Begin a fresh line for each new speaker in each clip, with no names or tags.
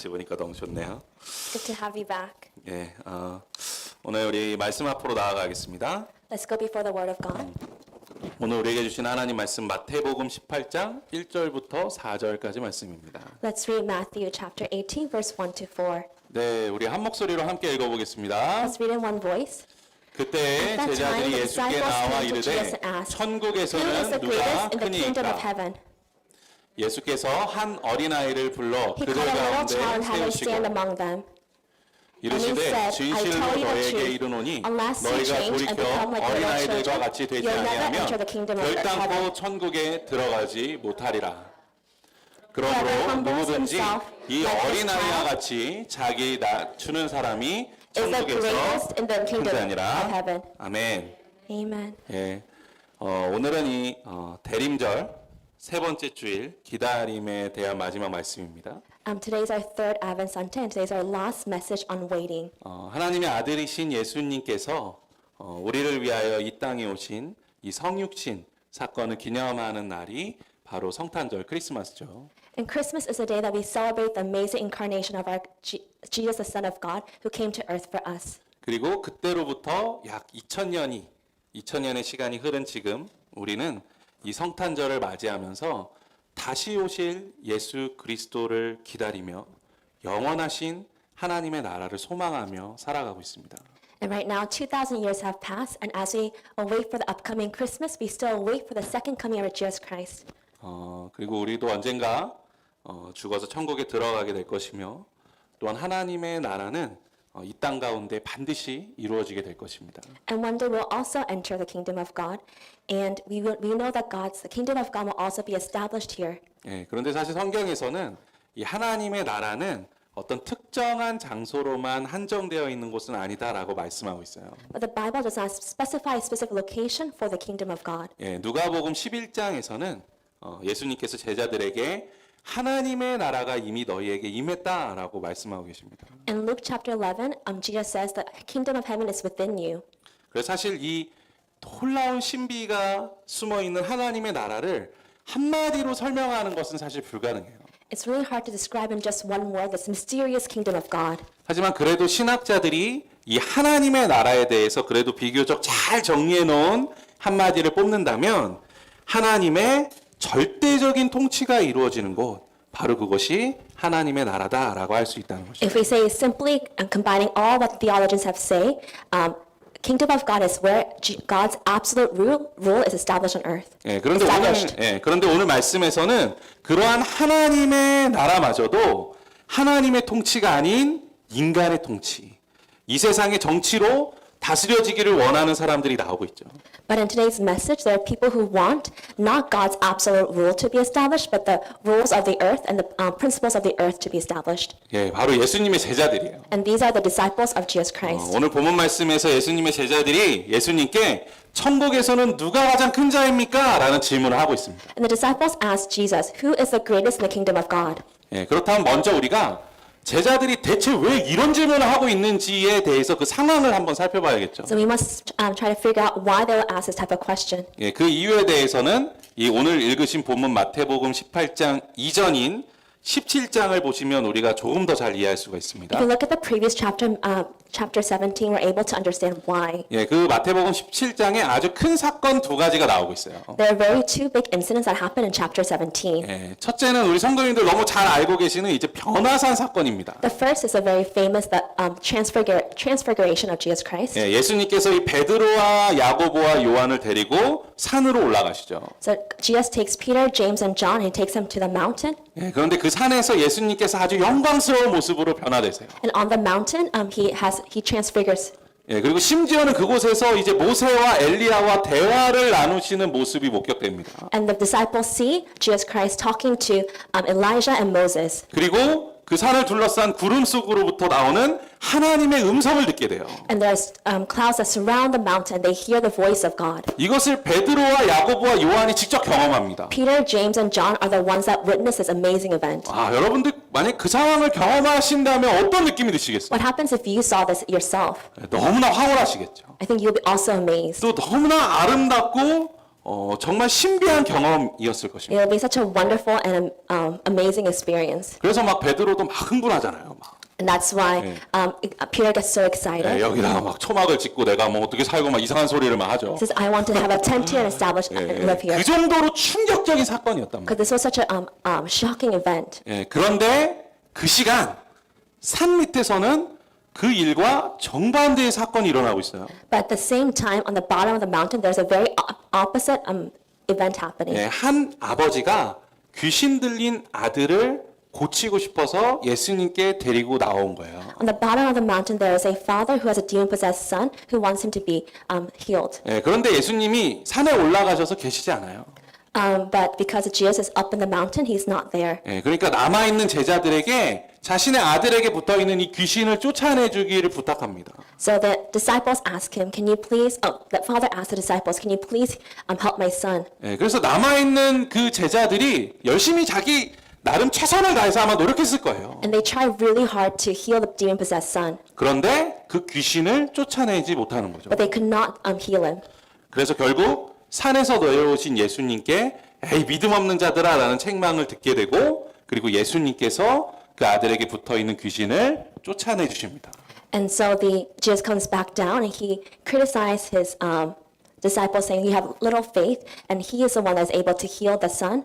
다시 보니까 너무 좋네요.
Good to have you back.
예, 오늘 우리 말씀 앞으로 나아가겠습니다.
Let's go before the Word of God.
오늘 우리에게 주신 하나님 말씀 마태복음 18장 1절부터 4절까지 말씀입니다.
Let's read Matthew chapter 18, verse 1 to 4.
네, 우리 한 목소리로 함께 읽어보겠습니다.
Let's read in one voice.
그때
At that time,
제자들이
the
예수께
disciples
나와
came to
이르되
Jesus and asked, Who is
천국에서는
the
누가
greatest in the kingdom of
크니까
heaven?
예수께서 한 어린아이를 불러
He
그들
called a little
가운데
child and had him
세우시고
stand among them. And he
이르시되
said, I
진실로
tell you the
너에게
truth,
이르노니
unless you
너희가
change and
돌이켜
become like little
어린아이들과
children,
같이 되지
you'll never
아니하면
enter the kingdom of heaven.
결단코 천국에 들어가지 못하리라. 그러므로
Whoever humbles
누구든지
himself
이
like this
어린아이와
child
같이 자기 낮추는 사람이
is the
천국에서
greatest in the
큰
kingdom of
자니라.
heaven.
아멘.
Amen.
예, 오늘은 이 대림절 세 번째 주일 기다림에 대한 마지막 말씀입니다.
Today's our third Advent Sunday, and today's our last message on waiting.
하나님의 아들이신 예수님께서 우리를 위하여 이 땅에 오신 이 성육신 사건을 기념하는 날이 바로 성탄절 크리스마스죠.
And Christmas is the day that we celebrate the amazing incarnation of our Jesus, the Son of God, who came to earth for us.
그리고 그때로부터 약 2000년의 시간이 흐른 지금 우리는 이 성탄절을 맞이하면서 다시 오실 예수 그리스도를 기다리며 영원하신 하나님의 나라를 소망하며 살아가고 있습니다.
And right now, 2,000 years have passed, and as we await for the upcoming Christmas, we still wait for the second coming of Jesus Christ.
그리고 우리도 언젠가 죽어서 천국에 들어가게 될 것이며 또한 하나님의 나라는 이 땅 가운데 반드시 이루어지게 될 것입니다.
And one day we'll also enter the kingdom of God, and we know that the kingdom of God will also be established here.
예, 그런데 사실 성경에서는 이 하나님의 나라는 어떤 특정한 장소로만 한정되어 있는 곳은 아니다라고 말씀하고 있어요.
But the Bible does not specify a specific location for the kingdom of God.
예, 누가복음 11장에서는 예수님께서 제자들에게 하나님의 나라가 이미 너희에게 임했다라고 말씀하고 계십니다.
In Luke chapter 11, Jesus says the kingdom of heaven is within you.
그래서 사실 이 놀라운 신비가 숨어 있는 하나님의 나라를 한마디로 설명하는 것은 사실 불가능해요.
It's really hard to describe in just one word this mysterious kingdom of God.
하지만 그래도 신학자들이 이 하나님의 나라에 대해서 그래도 비교적 잘 정리해 놓은 한마디를 뽑는다면 하나님의 절대적인 통치가 이루어지는 곳, 바로 그것이 하나님의 나라다라고 할 수 있다는 것이죠.
If we say simply and combining all what theologians have say, kingdom of God is where God's absolute rule is established on earth.
그런데 오늘 말씀에서는 그러한 하나님의 나라마저도 하나님의 통치가 아닌 인간의 통치, 이 세상의 정치로 다스려지기를 원하는 사람들이 나오고 있죠.
But in today's message, there are people who want not God's absolute rule to be established, but the rules of the earth and the principles of the earth to be established.
예, 바로 예수님의 제자들이에요.
And these are the disciples of Jesus Christ.
오늘 본문 말씀에서 예수님의 제자들이 예수님께 천국에서는 누가 가장 큰 자입니까? 라는 질문을 하고 있습니다.
And the disciples asked Jesus, who is the greatest in the kingdom of God?
예, 그렇다면 먼저 우리가 제자들이 대체 왜 이런 질문을 하고 있는지에 대해서 그 상황을 한번 살펴봐야겠죠.
So we must try to figure out why they will ask this type of question.
예, 그 이유에 대해서는 이 오늘 읽으신 본문 마태복음 18장 이전인 17장을 보시면 우리가 조금 더 잘 이해할 수가 있습니다.
If you look at the previous chapter, chapter 17, we're able to understand why.
예, 그 마태복음 17장에 아주 큰 사건 두 가지가 나오고 있어요.
There are very two big incidents that happen in chapter 17.
예, 첫째는 우리 성도님들 너무 잘 알고 계시는 이제 변화산 사건입니다.
The first is a very famous transfiguration of Jesus Christ.
예, 예수님께서 이 베드로와 야고보와 요한을 데리고 산으로 올라가시죠.
So Jesus takes Peter, James, and John, and he takes them to the mountain.
예, 그런데 그 산에서 예수님께서 아주 영광스러운 모습으로 변화되세요.
And on the mountain, he transfigures.
예, 그리고 심지어는 그곳에서 이제 모세와 엘리야와 대화를 나누시는 모습이 목격됩니다.
And the disciples see Jesus Christ talking to Elijah and Moses.
그리고 그 산을 둘러싼 구름 속으로부터 나오는 하나님의 음성을 듣게 돼요.
And there's clouds that surround the mountain. They hear the voice of God.
이것을 베드로와 야고보와 요한이 직접 경험합니다.
Peter, James, and John are the ones that witness this amazing event.
여러분들 만약 그 상황을 경험하신다면 어떤 느낌이 드시겠어요?
What happens if you saw this yourself?
너무나 황홀하시겠죠.
I think you'll be also amazed.
또 너무나 아름답고 정말 신비한 경험이었을 것입니다.
It will be such a wonderful and amazing experience.
그래서 막 베드로도 막 흥분하잖아요. 막.
And that's why Peter gets so excited.
여기다가 막 초막을 짓고 내가 뭐 어떻게 살고 막 이상한 소리를 막 하죠.
He says, I want to have a tent here and establish and live here.
그 정도로 충격적인 사건이었단 말이에요.
Because this was such a shocking event.
그런데 그 시간 산 밑에서는 그 일과 정반대의 사건이 일어나고 있어요.
But at the same time, on the bottom of the mountain, there's a very opposite event happening.
한 아버지가 귀신 들린 아들을 고치고 싶어서 예수님께 데리고 나온 거예요.
On the bottom of the mountain, there is a father who has a demon-possessed son who wants him to be healed.
그런데 예수님이 산에 올라가셔서 계시지 않아요.
But because Jesus is up in the mountain, he's not there.
그러니까 남아있는 제자들에게 자신의 아들에게 붙어있는 이 귀신을 쫓아내주기를 부탁합니다.
So the disciples ask him, can you please, the father asked the disciples, can you please help my son?
그래서 남아있는 그 제자들이 열심히 자기 나름 최선을 다해서 아마 노력했을 거예요.
And they try really hard to heal the demon-possessed son,
그런데 그 귀신을 쫓아내지 못하는 거죠.
but they could not heal him.
그래서 결국 산에서 내려오신 예수님께 에이 믿음 없는 자들아 라는 책망을 듣게 되고 그리고 예수님께서 그 아들에게 붙어있는 귀신을 쫓아내 주십니다.
And so Jesus comes back down and he criticized his disciples saying, you have little faith, and he is the one that's able to heal the son.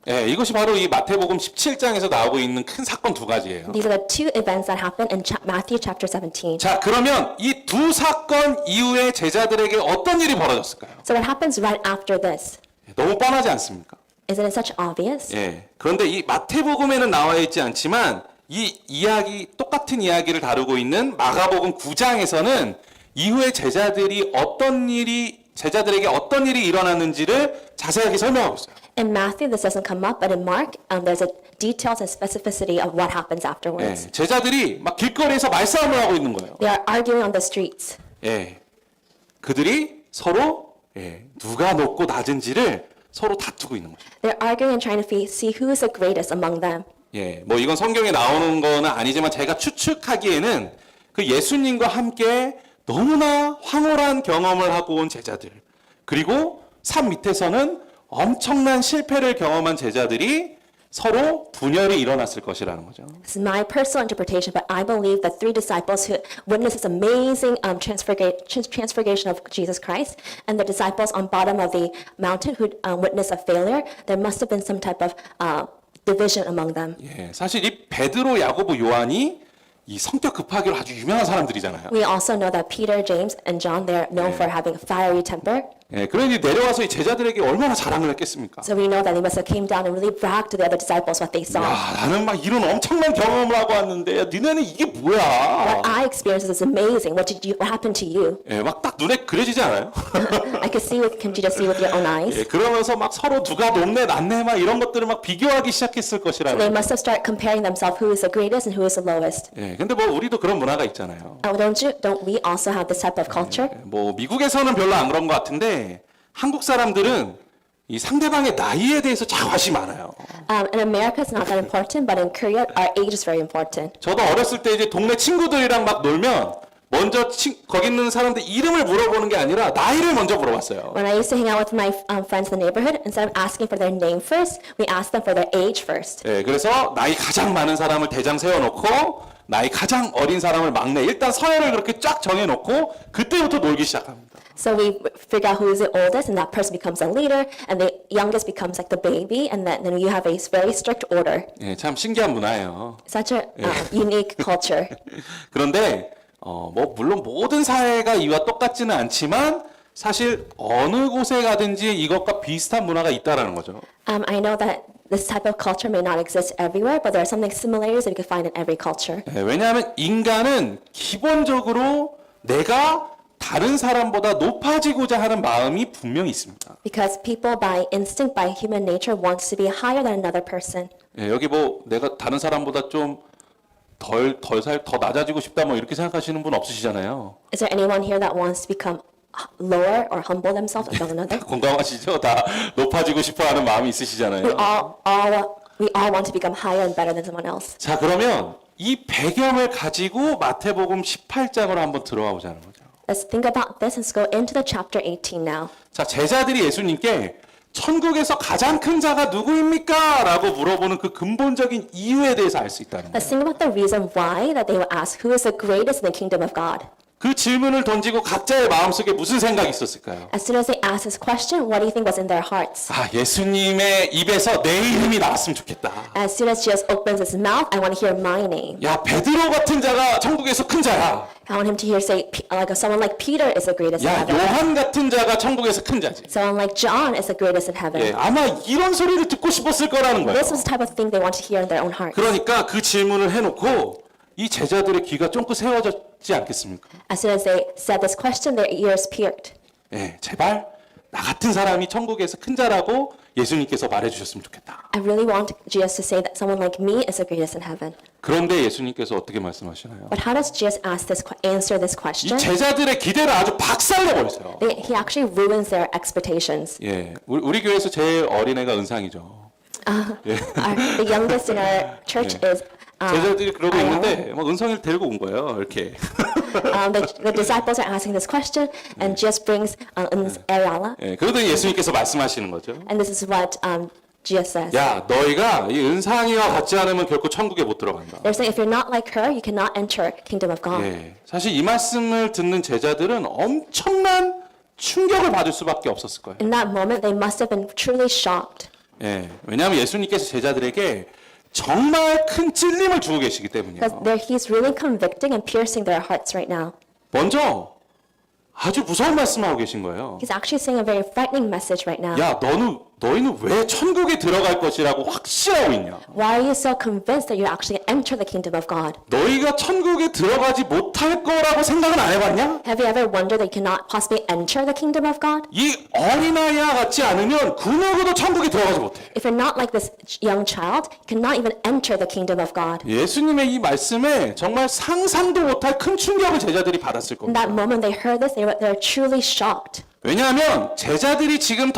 이것이 바로 이 마태복음 17장에서 나오고 있는 큰 사건 두 가지예요.
These are the two events that happen in Matthew chapter 17.
자, 그러면 이 두 사건 이후에 제자들에게 어떤 일이 벌어졌을까요?
So what happens right after this?
너무 뻔하지 않습니까?
Isn't it such obvious?
그런데 이 마태복음에는 나와 있지 않지만 이 이야기 똑같은 이야기를 다루고 있는 마가복음 9장에서는 이후에 제자들에게 어떤 일이 일어났는지를 자세하게 설명하고 있어요.
In Matthew, this doesn't come up, but in Mark, there's a details and specificity of what happens afterwards.
제자들이 막 길거리에서 말싸움을 하고 있는 거예요.
They are arguing on the streets.
그들이 서로 누가 높고 낮은지를 서로 다투고 있는 거죠.
They're arguing and trying to see who is the greatest among them.
뭐 이건 성경에 나오는 거는 아니지만 제가 추측하기에는 그 예수님과 함께 너무나 황홀한 경험을 하고 온 제자들, 그리고 산 밑에서는 엄청난 실패를 경험한 제자들이 서로 분열이 일어났을 것이라는 거죠.
This is my personal interpretation, but I believe the three disciples who witnessed this amazing transfiguration of Jesus Christ, and the disciples on bottom of the mountain who witnessed a failure, there must have been some type of division among them.
사실 이 베드로, 야고보, 요한이 이 성격 급하기로 아주 유명한 사람들이잖아요.
We also know that Peter, James, and John, they're known for having a fiery temper.
그러니 내려와서 이 제자들에게 얼마나 자랑을 했겠습니까?
So we know that they must have came down and really bragged to the other disciples what they saw.
야, 나는 막 이런 엄청난 경험을 하고 왔는데, 야, 니네는 이게 뭐야?
What I experienced is amazing. What happened to you?
막 딱 눈에 그려지지 않아요?
I could see can you just see with your own eyes?
그러면서 막 서로 누가 높네, 낮네, 막 이런 것들을 막 비교하기 시작했을 것이라는.
They must have started comparing themselves who is the greatest and who is the lowest.
근데 뭐 우리도 그런 문화가 있잖아요.
Don't we also have this type of culture?
뭐 미국에서는 별로 안 그런 것 같은데 한국 사람들은 이 상대방의 나이에 대해서 자화시 많아요.
In America, it's not that important, but in Korea, our age is very important.
저도 어렸을 때 이제 동네 친구들이랑 막 놀면 먼저 거기 있는 사람들 이름을 물어보는 게 아니라 나이를 먼저 물어봤어요.
When I used to hang out with my friends in the neighborhood, instead of asking for their name first, we asked them for their age first.
그래서 나이 가장 많은 사람을 대장 세워놓고 나이 가장 어린 사람을 막내, 일단 서열을 그렇게 쫙 정해놓고 그때부터 놀기 시작합니다.
So we figure out who is the oldest, and that person becomes a leader, and the youngest becomes like the baby, and then you have a very strict order.
참 신기한 문화예요.
Such a unique culture.
그런데 뭐 물론 모든 사회가 이와 똑같지는 않지만 사실 어느 곳에 가든지 이것과 비슷한 문화가 있다라는 거죠.
I know that this type of culture may not exist everywhere, but there are something similarities that you can find in every culture.
왜냐하면 인간은 기본적으로 내가 다른 사람보다 높아지고자 하는 마음이 분명히 있습니다.
Because people by instinct, by human nature, wants to be higher than another person.
여기 뭐 내가 다른 사람보다 좀 더 낮아지고 싶다 뭐 이렇게 생각하시는 분 없으시잖아요.
Is there anyone here that wants to become lower or humble themselves above another?
공감하시죠? 다 높아지고 싶어하는 마음이 있으시잖아요.
We all want to become higher and better than someone else.
자, 그러면 이 배경을 가지고 마태복음 18장으로 한번 들어가 보자는 거죠.
Let's think about this. Let's go into the chapter 18 now.
자, 제자들이 예수님께 천국에서 가장 큰 자가 누구입니까? 라고 물어보는 그 근본적인 이유에 대해서 알 수 있다는 거예요.
Let's think about the reason why that they will ask, who is the greatest in the kingdom of God?
그 질문을 던지고 각자의 마음속에 무슨 생각이 있었을까요?
As soon as they asked this question, what do you think was in their hearts?
아, 예수님의 입에서 내 이름이 나왔으면 좋겠다.
As soon as Jesus opens his mouth, I want to hear my name.
야, 베드로 같은 자가 천국에서 큰 자야.
I want him to hear say, someone like Peter is the greatest in
야,
heaven.
요한 같은 자가 천국에서 큰 자지.
Someone like John is the greatest in heaven.
예, 아마 이런 소리를 듣고 싶었을 거라는 거예요.
This was the type of thing they want to hear in their own hearts.
그러니까 그 질문을 해놓고 이 제자들의 귀가 쫑긋 세워졌지 않겠습니까?
As soon as they said this question, their ears perked.
예, 제발 나 같은 사람이 천국에서 큰 자라고 예수님께서 말해주셨으면 좋겠다.
I really want Jesus to say that someone like me is the greatest in heaven.
그런데 예수님께서 어떻게 말씀하시나요?
But how does Jesus answer this
이
question?
제자들의 기대를 아주 박살내버렸어요.
He actually ruins their expectations.
예, 우리 교회에서 제일 어린애가 은상이죠.
The youngest in our church is
제자들이 그러고
Ariella.
있는데 막 은성이를 데리고 온 거예요. 이렇게.
The disciples are asking this question, and Jesus brings Ariella,
예, 그러더니 예수님께서 말씀하시는 거죠.
and this is what Jesus says.
야, 너희가 이 은상이와 같지 않으면 결코 천국에 못 들어간다.
They're saying if you're not like her, you cannot enter kingdom of God.
예, 사실 이 말씀을 듣는 제자들은 엄청난 충격을 받을 수밖에 없었을 거예요.
In that moment, they must have been truly shocked.
예, 왜냐하면 예수님께서 제자들에게 정말 큰 찔림을 주고 계시기 때문이에요.
Because he's really convicting and piercing their hearts right now.
먼저 아주 무서운 말씀하고 계신 거예요.
He's actually saying a very frightening message right now.
야, 너희는 왜 천국에 들어갈 것이라고 확신하고 있냐?
Why are you so convinced that you actually enter the kingdom of God?
너희가 천국에 들어가지 못할 거라고 생각은 안 해봤냐?
Have you ever wondered that you cannot possibly enter the kingdom of God?
이 어린아이와 같지 않으면 그 누구도 천국에 들어가지 못해.
If you're not like this young child, you cannot even enter the kingdom of God.
예수님의 이 말씀에 정말 상상도 못할 큰 충격을 제자들이 받았을
In
겁니다.
that moment they heard this, they're truly shocked.
왜냐하면 제자들이 지금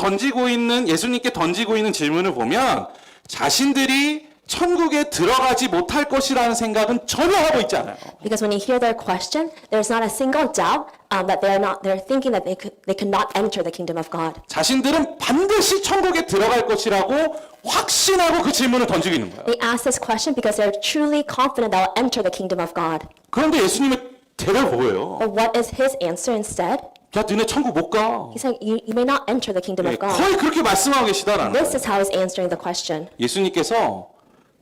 예수님께 던지고 있는 질문을 보면 자신들이 천국에 들어가지 못할 것이라는 생각은 전혀 하고 있지 않아요.
Because when you hear their question, there's not a single doubt that they're thinking that they could not enter the kingdom of God.
자신들은 반드시 천국에 들어갈 것이라고 확신하고 그 질문을 던지고 있는 거예요.
They ask this question because they're truly confident that will enter the kingdom of God.
그런데 예수님의 대답이 뭐예요?
But what is his answer instead?
야, 너네 천국 못 가.
He's saying you may not enter the kingdom
예,
of God.
거의 그렇게 말씀하고 계시다라는
This
거예요.
is how he's answering the question.
예수님께서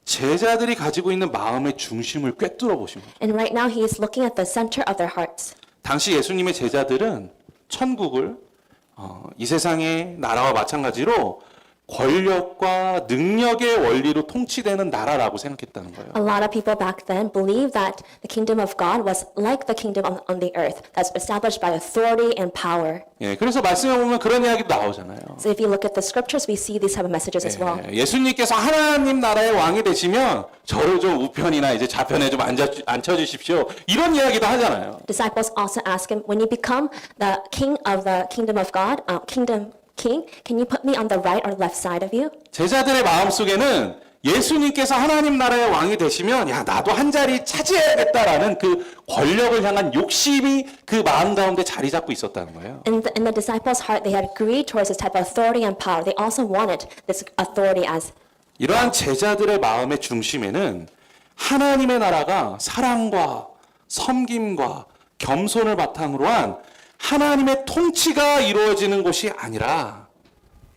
제자들이 가지고 있는 마음의 중심을 꿰뚫어 보신 거예요.
And right now he is looking at the center of their hearts.
당시 예수님의 제자들은 천국을 이 세상의 나라와 마찬가지로 권력과 능력의 원리로 통치되는 나라라고 생각했다는 거예요.
A lot of people back then believed that the kingdom of God was like the kingdom on the earth, that's established by authority and power.
예, 그래서 말씀에 보면 그런 이야기도 나오잖아요.
So if you look at the scriptures, we see these type of messages as well.
예, 예수님께서 하나님 나라의 왕이 되시면 저를 좀 우편이나 이제 좌편에 좀 앉혀주십시오. 이런 이야기도 하잖아요.
Disciples also ask him, when you become the king of the kingdom of God, king, can you put me on the right or left side of you?
제자들의 마음속에는 예수님께서 하나님 나라의 왕이 되시면 야, 나도 한 자리 차지해야겠다라는 그 권력을 향한 욕심이 그 마음 가운데 자리 잡고 있었다는 거예요.
In the disciples' heart, they had greed towards this type of authority and power. They also wanted this authority as.
이러한 제자들의 마음의 중심에는 하나님의 나라가 사랑과 섬김과 겸손을 바탕으로 한 하나님의 통치가 이루어지는 것이 아니라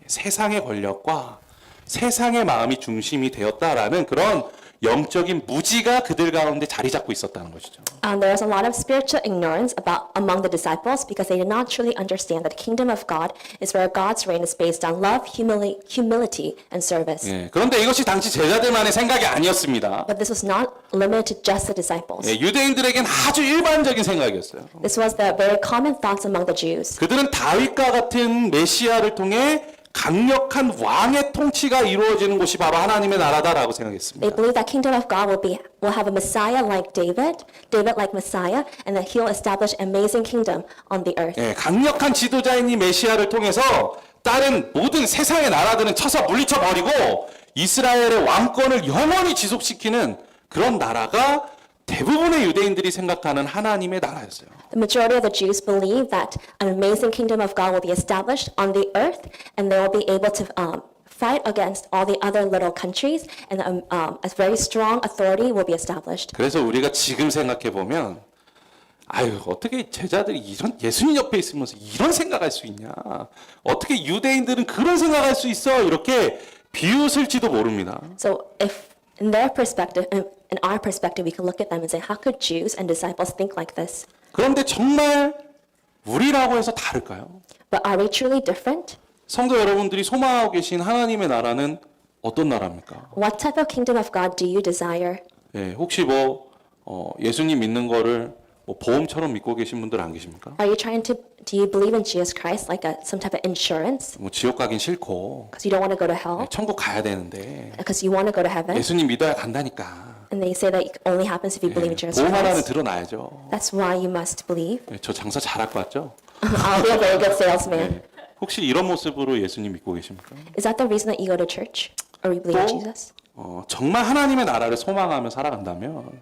세상의 권력과 세상의 마음이 중심이 되었다라는 그런 영적인 무지가 그들 가운데 자리 잡고 있었다는 것이죠.
There was a lot of spiritual ignorance among the disciples because they did not truly understand that the kingdom of God is where God's reign is based on love, humility, and service.
예, 그런데 이것이 당시 제자들만의 생각이 아니었습니다.
But this was not limited to just the disciples.
예, 유대인들에겐 아주 일반적인 생각이었어요.
This was the very common thoughts among the Jews.
그들은 다윗과 같은 메시아를 통해 강력한 왕의 통치가 이루어지는 곳이 바로 하나님의 나라다라고 생각했습니다.
They believe that kingdom of God will have a Messiah like David like Messiah, and that he'll establish an amazing kingdom on the earth.
예, 강력한 지도자인 이 메시아를 통해서 다른 모든 세상의 나라들은 쳐서 물리쳐 버리고 이스라엘의 왕권을 영원히 지속시키는 그런 나라가 대부분의 유대인들이 생각하는 하나님의 나라였어요.
The majority of the Jews believe that an amazing kingdom of God will be established on the earth, and they will be able to fight against all the other little countries, and a very strong authority will be established.
그래서 우리가 지금 생각해 보면 아유 어떻게 제자들이 이런 예수님 옆에 있으면서 이런 생각할 수 있냐? 어떻게 유대인들은 그런 생각할 수 있어? 이렇게 비웃을지도 모릅니다.
So if in their perspective, in our perspective, we can look at them and say, how could Jews and disciples think like this?
그런데 정말 우리라고 해서 다를까요?
But are we truly different?
성도 여러분들이 소망하고 계신 하나님의 나라는 어떤 나라입니까?
What type of kingdom of God do you desire?
예, 혹시 예수님 믿는 거를 보험처럼 믿고 계신 분들 안 계십니까?
Do you believe in Jesus Christ like some type of insurance?
지옥 가긴 싫고
Because you don't want to go to hell?
천국 가야 되는데
Because you want to go to heaven?
예수님 믿어야 간다니까.
And they say that it only happens if you believe in Jesus
보험 하나는
Christ.
들어놔야죠.
That's why you must believe.
저 장사 잘할 것 같죠?
I'll be a very good salesman.
혹시 이런 모습으로 예수님 믿고 계십니까?
Is that the reason that you go to church? Or you believe in Jesus?
정말 하나님의 나라를 소망하며 살아간다면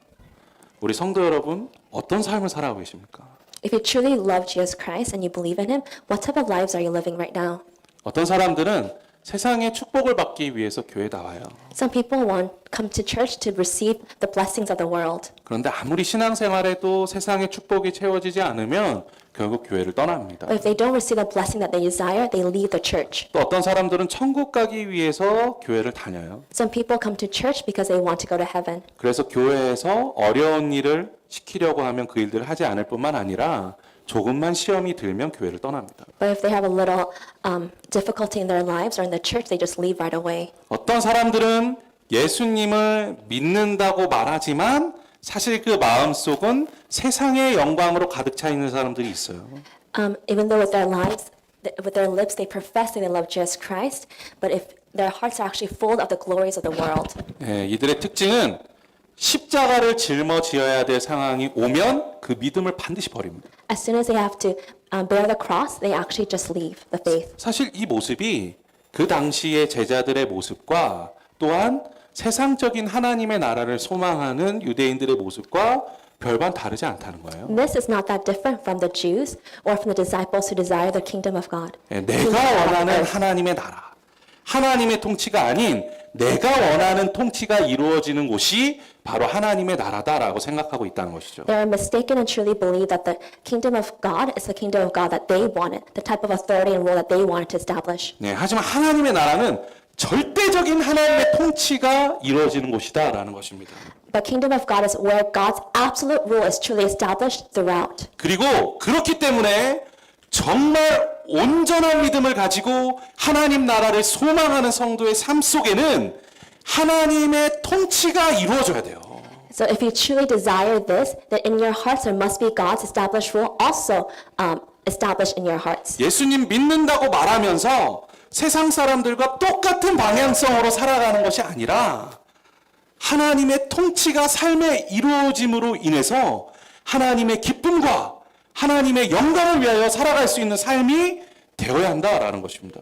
우리 성도 여러분 어떤 삶을 살아가고 계십니까?
If you truly love Jesus Christ and you believe in Him, what type of lives are you living right now?
어떤 사람들은 세상의 축복을 받기 위해서 교회 나와요.
Some people come to church to receive the blessings of the world.
그런데 아무리 신앙생활에도 세상의 축복이 채워지지 않으면 결국 교회를 떠납니다.
But if they don't receive the blessing that they desire, they leave the church.
또 어떤 사람들은 천국 가기 위해서 교회를 다녀요.
Some people come to church because they want to go to heaven.
그래서 교회에서 어려운 일을 시키려고 하면 그 일들을 하지 않을 뿐만 아니라 조금만 시험이 들면 교회를 떠납니다.
But if they have a little difficulty in their lives or in the church, they just leave right away.
어떤 사람들은 예수님을 믿는다고 말하지만 사실 그 마음속은 세상의 영광으로 가득 차 있는 사람들이 있어요.
Even though with their lips, they profess that they love Jesus Christ, but if their hearts are actually full of the glories of the world.
예, 이들의 특징은 십자가를 짊어지어야 될 상황이 오면 그 믿음을 반드시 버립니다.
As soon as they have to bear the cross, they actually just leave the faith.
사실 이 모습이 그 당시의 제자들의 모습과 또한 세상적인 하나님의 나라를 소망하는 유대인들의 모습과 별반 다르지 않다는 거예요.
This is not that different from the Jews or from the disciples who desire the kingdom of God.
예, 내가 원하는 하나님의 나라, 하나님의 통치가 아닌 내가 원하는 통치가 이루어지는 곳이 바로 하나님의 나라다라고 생각하고 있다는 것이죠.
They are mistaken and truly believe that the kingdom of God is the kingdom of God that they wanted, the type of authority and rule that they wanted to establish.
네, 하지만 하나님의 나라는 절대적인 하나님의 통치가 이루어지는 곳이다라는 것입니다.
The kingdom of God is where God's absolute rule is truly established throughout.
그리고 그렇기 때문에 정말 온전한 믿음을 가지고 하나님 나라를 소망하는 성도의 삶 속에는 하나님의 통치가 이루어져야 돼요.
So if you truly desire this, then in your hearts there must be God's established rule also established in your hearts.
예수님 믿는다고 말하면서 세상 사람들과 똑같은 방향성으로 살아가는 것이 아니라 하나님의 통치가 삶에 이루어짐으로 인해서 하나님의 기쁨과 하나님의 영광을 위하여 살아갈 수 있는 삶이 되어야 한다라는 것입니다.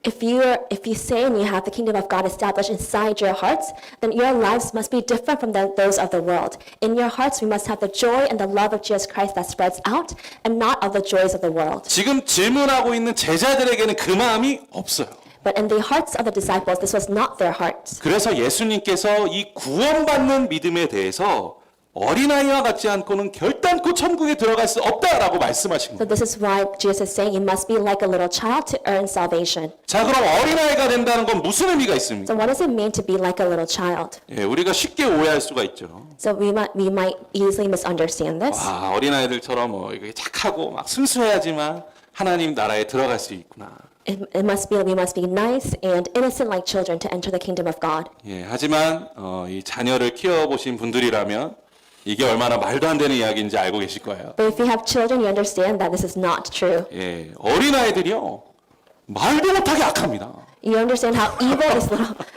If you say and you have the kingdom of God established inside your hearts, then your lives must be different from those of the world. In your hearts, we must have the joy and the love of Jesus Christ that spreads out, and not of the joys of the world.
지금 질문하고 있는 제자들에게는 그 마음이 없어요.
But in the hearts of the disciples, this was not their hearts.
그래서 예수님께서 이 구원받는 믿음에 대해서 어린아이와 같지 않고는 결단코 천국에 들어갈 수 없다라고 말씀하신
So
거예요.
this is why Jesus is saying you must be like a little child to earn salvation.
자, 그럼 어린아이가 된다는 건 무슨 의미가 있습니까?
So what does it mean to be like a little child?
예, 우리가 쉽게 오해할 수가 있죠.
So we might easily misunderstand this.
와, 어린아이들처럼 이게 착하고 막 순수해야지만 하나님 나라에 들어갈 수 있구나.
We must be nice and innocent like children to enter the kingdom of God.
예, 하지만 이 자녀를 키워보신 분들이라면 이게 얼마나 말도 안 되는 이야기인지 알고 계실 거예요.
But if you have children, you understand that this is not true.
예, 어린아이들이요 말도 못하게 악합니다.
You understand how evil these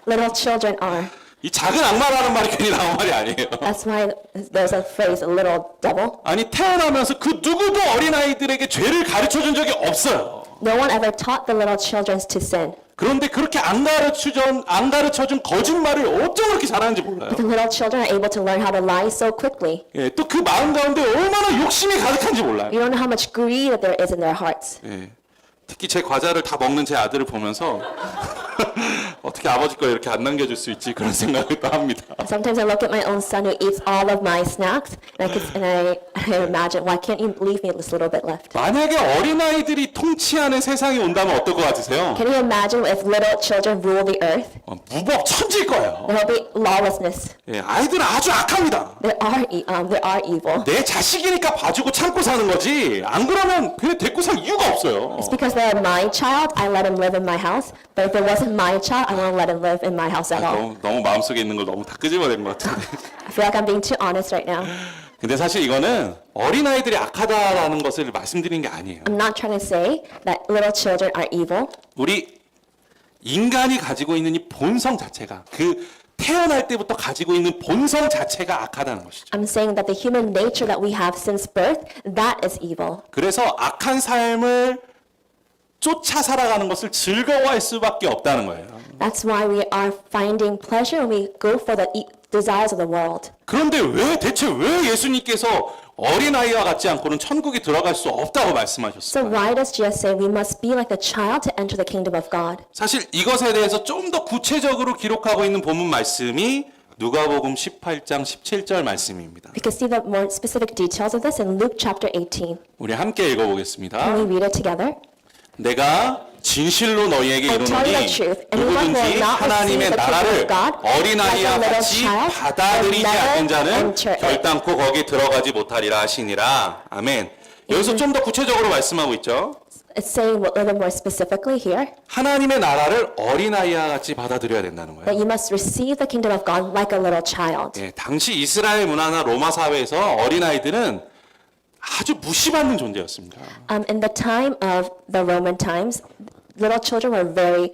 little children are.
이 작은 악마라는 말이 괜히 나온 말이 아니에요.
That's why there's a phrase, a little devil.
아니 태어나면서 그 누구도 어린아이들에게 죄를 가르쳐준 적이 없어요.
No one ever taught the little children to sin.
그런데 그렇게 안 가르쳐준 거짓말을 어쩜 그렇게 잘하는지 몰라요.
The little children are able to learn how to lie so quickly.
예, 또 그 마음 가운데 얼마나 욕심이 가득한지 몰라요.
You don't know how much greed that there is in their hearts.
예, 특히 제 과자를 다 먹는 제 아들을 보면서 어떻게 아버지 거 이렇게 안 남겨줄 수 있지 그런 생각을 또 합니다.
Sometimes I look at my own son who eats all of my snacks, and I imagine, why can't you leave me this little bit left?
만약에 어린아이들이 통치하는 세상이 온다면 어떨 것 같으세요?
Can you imagine if little children rule the earth?
무법 천지일 거예요.
There will be lawlessness.
예, 아이들은 아주 악합니다.
There are evil.
내 자식이니까 봐주고 참고 사는 거지. 안 그러면 그냥 데리고 살 이유가 없어요.
It's because they're my child, I let him live in my house. But if it wasn't my child, I won't let him live in my house at all.
너무 마음속에 있는 걸 너무 다 끄집어낸 것 같은데.
I feel like I'm being too honest right now.
근데 사실 이거는 어린아이들이 악하다라는 것을 말씀드리는 게 아니에요.
I'm not trying to say that little children are evil.
우리 인간이 가지고 있는 이 본성 자체가 그 태어날 때부터 가지고 있는 본성 자체가 악하다는 것이죠.
I'm saying that the human nature that we have since birth, that is evil.
그래서 악한 삶을 쫓아 살아가는 것을 즐거워할 수밖에 없다는 거예요.
That's why we are finding pleasure when we go for the desires of the world.
그런데 대체 왜 예수님께서 어린아이와 같지 않고는 천국에 들어갈 수 없다고
So
말씀하셨어요?
why does Jesus say we must be like the child to enter the kingdom of God?
사실 이것에 대해서 좀 더 구체적으로 기록하고 있는 본문 말씀이 누가복음 18장 17절 말씀입니다.
We can see the more specific details of this in Luke chapter 18.
우리 함께 읽어보겠습니다.
Can we read it together?
내가 진실로 너희에게
I tell you the
이르노니
truth. Anyone who will
누구든지
not receive
하나님의
the kingdom
나라를
of God
어린아이와
like a little
같이
child
받아들이지
will never
않는 자는
enter it.
결단코 거기 들어가지 못하리라 하시니라. 아멘. 여기서 좀 더 구체적으로 말씀하고 있죠.
It's saying a little more specifically here
하나님의 나라를 어린아이와 같이 받아들여야 된다는 거예요.
that you must receive the kingdom of God like a little child.
예, 당시 이스라엘 문화나 로마 사회에서 어린아이들은 아주 무시받는 존재였습니다.
In the time of the Roman times, little children were very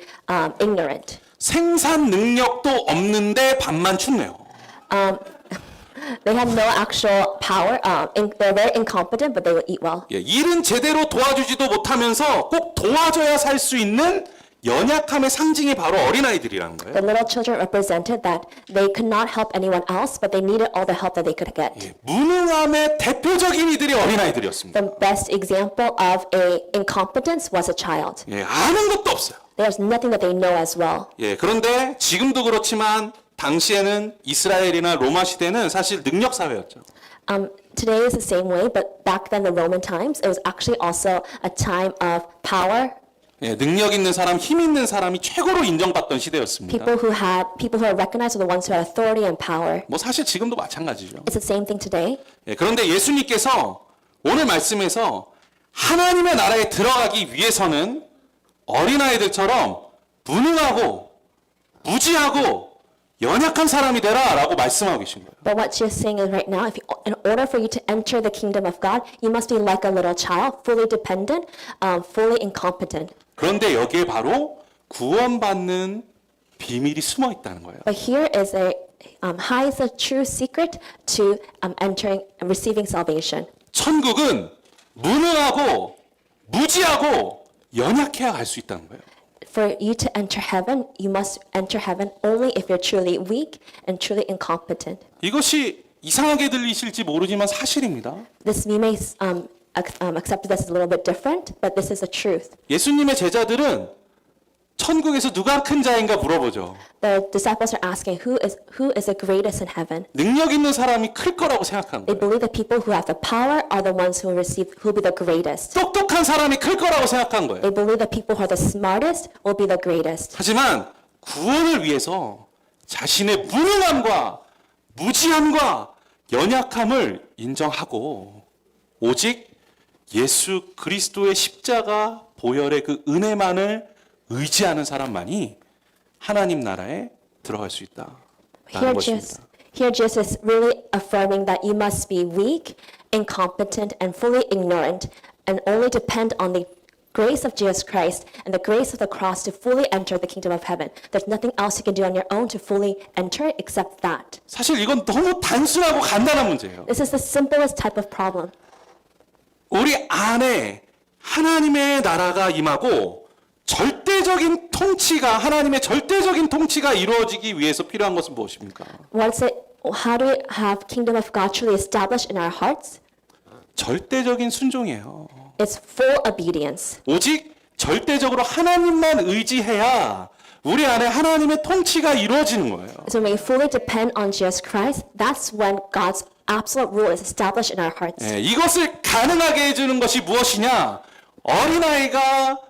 ignorant.
생산 능력도 없는데 밥만 춥네요.
They had no actual power. They're very incompetent, but they would eat well.
예, 일은 제대로 도와주지도 못하면서 꼭 도와줘야 살 수 있는 연약함의 상징이 바로 어린아이들이라는 거예요.
The little children represented that they could not help anyone else, but they needed all the help that they could get.
예, 무능함의 대표적인 이들이 어린아이들이었습니다.
The best example of a incompetence was a child.
예, 아는 것도 없어요.
There's nothing that they know as well.
예, 그런데 지금도 그렇지만 당시에는 이스라엘이나 로마 시대는 사실 능력 사회였죠.
Today is the same way, but back then, the Roman times, it was actually also a time of power.
예, 능력 있는 사람, 힘 있는 사람이 최고로 인정받던 시대였습니다.
People who are recognized are the ones who had authority and power.
뭐 사실 지금도 마찬가지죠.
It's the same thing today.
예, 그런데 예수님께서 오늘 말씀에서 하나님의 나라에 들어가기 위해서는 어린아이들처럼 무능하고 무지하고 연약한 사람이 되라라고 말씀하고 계신 거예요.
But what Jesus is saying is right now, in order for you to enter the kingdom of God, you must be like a little child, fully dependent, fully incompetent.
그런데 여기에 바로 구원받는 비밀이 숨어 있다는 거예요.
But here is hides the true secret to entering and receiving salvation.
천국은 무능하고 무지하고 연약해야 갈 수 있다는 거예요.
For you to enter heaven, you must enter heaven only if you're truly weak and truly incompetent.
이것이 이상하게 들리실지 모르지만 사실입니다.
This we may accept this as a little bit different, but this is the truth.
예수님의 제자들은 천국에서 누가 큰 자인가 물어보죠.
The disciples are asking, who is the greatest in heaven?
능력 있는 사람이 클 거라고 생각하는
They
거예요.
believe the people who have the power are the ones who will be the greatest.
똑똑한 사람이 클 거라고 생각한 거예요.
They believe the people who are the smartest will be the greatest.
하지만 구원을 위해서 자신의 무능함과 무지함과 연약함을 인정하고 오직 예수 그리스도의 십자가 보혈의 그 은혜만을 의지하는 사람만이 하나님 나라에 들어갈 수 있다라는 것입니다.
Here Jesus is really affirming that you must be weak, incompetent, and fully ignorant, and only depend on the grace of Jesus Christ and the grace of the cross to fully enter the kingdom of heaven. There's nothing else you can do on your own to fully enter it except that.
사실 이건 너무 단순하고 간단한 문제예요.
This is the simplest type of problem.
우리 안에 하나님의 나라가 임하고 절대적인 통치가 하나님의 절대적인 통치가 이루어지기 위해서 필요한 것은 무엇입니까?
What's it? How do we have kingdom of God truly established in our hearts?
절대적인 순종이에요.
It's full obedience.
오직 절대적으로 하나님만 의지해야 우리 안에 하나님의 통치가 이루어지는 거예요.
So when we fully depend on Jesus Christ, that's when God's absolute rule is established in our hearts.
예, 이것을 가능하게 해주는 것이 무엇이냐? 어린아이가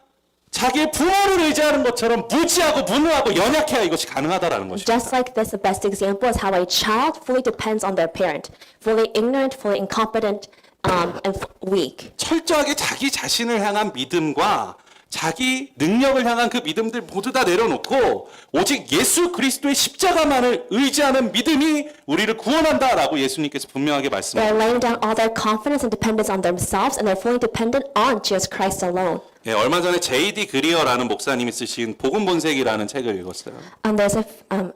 자기의 부모를 의지하는 것처럼 무지하고 무능하고 연약해야 이것이 가능하다라는 것입니다.
Just like this, the best example is how a child fully depends on their parent, fully ignorant, fully incompetent, and weak.
철저하게 자기 자신을 향한 믿음과 자기 능력을 향한 그 믿음들 모두 다 내려놓고 오직 예수 그리스도의 십자가만을 의지하는 믿음이 우리를 구원한다라고 예수님께서 분명하게 말씀하셨습니다.
They're laying down all their confidence and dependence on themselves, and they're fully dependent on Jesus Christ alone.
예, 얼마 전에 J.D. 그리어라는 목사님이 쓰신 복음 본색이라는 책을 읽었어요.
There's a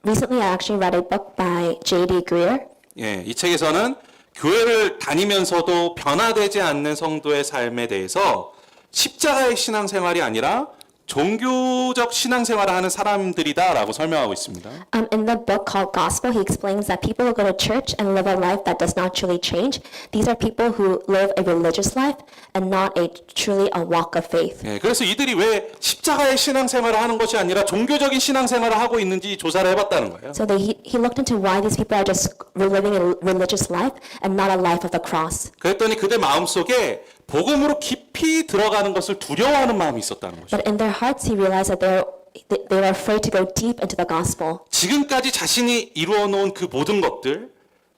recently I actually read a book by J.D. Greear.
예, 이 책에서는 교회를 다니면서도 변화되지 않는 성도의 삶에 대해서 십자가의 신앙생활이 아니라 종교적 신앙생활을 하는 사람들이다라고 설명하고 있습니다.
In the book called Gospel, he explains that people who go to church and live a life that does not truly change, these are people who live a religious life and not a truly a walk of faith.
예, 그래서 이들이 왜 십자가의 신앙생활을 하는 것이 아니라 종교적인 신앙생활을 하고 있는지 조사를 해봤다는 거예요.
So he looked into why these people are just living a religious life and not a life of the cross.
그랬더니 그들 마음속에 복음으로 깊이 들어가는 것을 두려워하는 마음이 있었다는 거죠.
But in their hearts, he realized that they were afraid to go deep into the gospel.
지금까지 자신이 이루어 놓은 그 모든 것들